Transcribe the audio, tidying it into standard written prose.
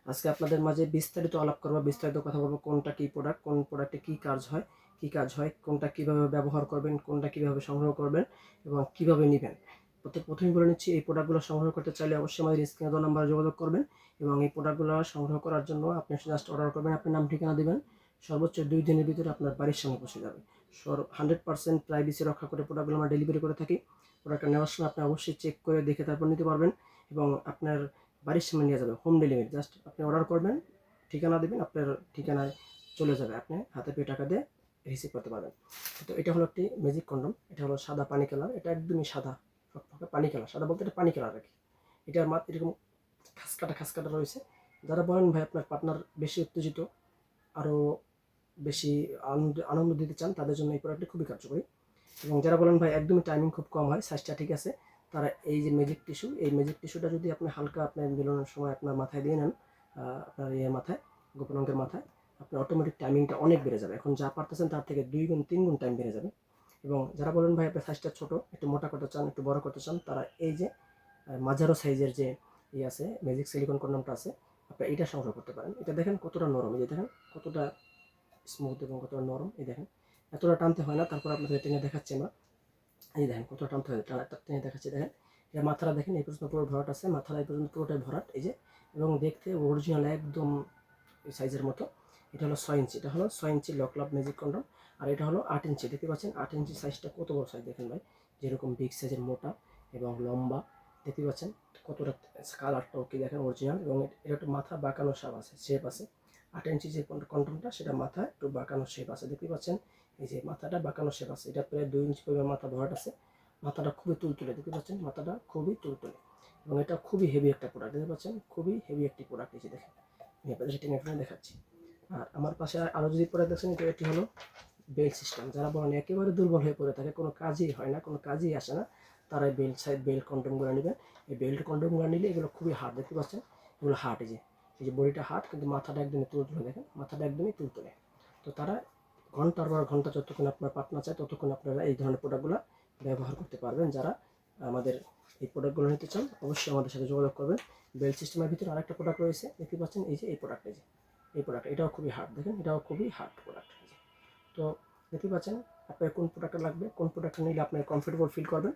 আজকে আপনাদের মাঝে বিস্তারিত আলাপ করবো, বিস্তারিত কথা বলবো কোনটা কী প্রোডাক্ট, কোন প্রোডাক্টে কী কাজ হয়, কোনটা কীভাবে ব্যবহার করবেন, কোনটা কীভাবে সংগ্রহ করবেন এবং কীভাবে নেবেন। প্রথমেই বলে নিচ্ছি, এই প্রোডাক্টগুলো সংগ্রহ করতে চাইলে অবশ্যই আমাদের স্ক্রিনে দেওয়া নাম্বারে যোগাযোগ করবেন এবং এই প্রোডাক্টগুলো সংগ্রহ করার জন্য আপনি জাস্ট অর্ডার করবেন, আপনার নাম ঠিকানা দেবেন, সর্বোচ্চ 2 দিনের ভিতরে আপনার বাড়ির সামনে পৌঁছে যাবে। 100% প্রাইভেসি রক্ষা করে প্রোডাক্টগুলো আমরা ডেলিভারি করে থাকি। প্রোডাক্টটা নেওয়ার সময় আপনি অবশ্যই চেক করে দেখে তারপর নিতে পারবেন এবং আপনার বাড়ির সামনে নিয়ে যাবে, হোম ডেলিভারি। জাস্ট আপনি অর্ডার করবেন, ঠিকানা দেবেন, আপনার ঠিকানায় চলে যাবে, আপনি হাতে পেয়ে টাকা দিয়ে রিসিভ করতে পারবেন। তো এটা হলো একটি ম্যাজিক কন্ডম, এটা হলো সাদা পানি কালার, এটা একদমই সাদা ফকফকে পানি কালার, সাদা বলতে এটা পানি কালার আর কি। এটার মাত্র এরকম খাসকাটা রয়েছে। যারা বলেন ভাই আপনার পার্টনার বেশি উত্তেজিত, আরও বেশি আনন্দ দিতে চান, তাদের জন্য এই প্রোডাক্টটি খুবই কার্যকরী। এবং যারা বলেন ভাই একদমই টাইমিং খুব কম হয়, সাইজটা ঠিক আছে, তারা এই যে ম্যাজিক টিস্যু, এই ম্যাজিক টিস্যুটা যদি আপনি হালকা আপনার মিলানোর সময় আপনার মাথায় দিয়ে নেন, আপনার মাথায়, গোপন অঙ্গের মাথায়, আপনার অটোমেটিক টাইমিংটা অনেক বেড়ে যাবে। এখন যা পারতেছেন তার থেকে 2 গুণ 3 গুণ টাইম বেড়ে যাবে। এবং যারা বলেন ভাই আপনার সাইজটা ছোটো, একটু মোটা করতে চান, একটু বড় করতে চান, তারা এই যে মাঝারো সাইজের যে আছে ম্যাজিক সিলিকন কন্ডমটা আছে, আপনি এটা সংগ্রহ করতে পারেন। এটা দেখেন কতটা নরম, এই যে দেখেন কতটা স্মুথ এবং কতটা নরম। এই দেখেন এতটা টানতে হয় না, তারপর আপনাদের টেনে দেখাচ্ছি আমরা। এই দেখেন কতটা টানতে হয়, টেনে দেখাচ্ছি। দেখেন এটা মাথাটা দেখেন, এই পর্যন্ত পুরো ভরাট আছে, মাথাটা এই পর্যন্ত পুরোটাই ভরাট, এই যে। এবং দেখতে অরিজিনাল একদম সাইজের মতো। এটা হলো 6 ইঞ্চি, এটা হলো 6 ইঞ্চি লকলাভ ম্যাজিক কন্ডম। আর এটা হলো 8 ইঞ্চি, দেখতে পাচ্ছেন 8 ইঞ্চি সাইজটা কত বড় সাইজ দেখেন ভাই, যেরকম বিগ সাইজের মোটা এবং লম্বা, দেখতে পাচ্ছেন কতটা কালারটাও কি দেখেন অরিজিনাল। এবং এটা একটু মাথা বাঁকানো শেপ আছে। 8 ইঞ্চি যে কন্ডমটা, সেটা মাথা একটু বাঁকানো শেপ আছে, দেখতে পাচ্ছেন এই যে মাথাটা বাঁকানো শেপ আছে। এটা প্রায় 2 ইঞ্চি পরিমাণ মাথা ভরাট আছে। মাথাটা খুবই তুলতুলে, দেখতে পাচ্ছেন মাথাটা খুবই তুলতুলে। এবং এটা খুবই হেভি একটা প্রোডাক্ট, দেখতে পাচ্ছেন খুবই হেভি একটি প্রোডাক্ট। এই যে দেখেন, আমি আপনাদের টেনে টেনে দেখাচ্ছি। আর আমার পাশে আরও যদি প্রোডাক্ট দেখছেন, এটি হলো বেল্ট সিস্টেম। যারা বলেন একেবারে দুর্বল হয়ে পড়ে থাকে, কোনো কাজই হয় না, কোনো কাজই আসে না, তারা এই বেল্ট কন্ডমগুলো নেবেন। এই বেল্ট কন্ডমগুলো নিলে এগুলো খুবই হার্ড, দেখতে পাচ্ছেন এগুলো হার্ড। এই যে বডিটা হার্ড, কিন্তু মাথাটা একদমই তুলতুলে, দেখেন মাথাটা একদমই তুলতুলে। তো তারা ঘন্টার পর ঘন্টা যতক্ষণ আপনার পার্টনার চায় ততক্ষণ আপনারা এই ধরনের প্রোডাক্টগুলো ব্যবহার করতে পারবেন। যারা আমাদের এই প্রোডাক্টগুলো নিতে চান অবশ্যই আমাদের সাথে যোগাযোগ করবেন। বেল্ট সিস্টেমের ভিতরে আরেকটা প্রোডাক্ট রয়েছে, দেখতে পাচ্ছেন এই যে এই প্রোডাক্ট, এই প্রোডাক্ট, এটাও খুবই হার্ড, দেখেন এটাও খুবই হার্ড প্রোডাক্ট। তো দেখতে পাচ্ছেন আপনার কোন প্রোডাক্টটা লাগবে, কোন প্রোডাক্টটা নিলে আপনার কমফোর্টেবল ফিল করবেন।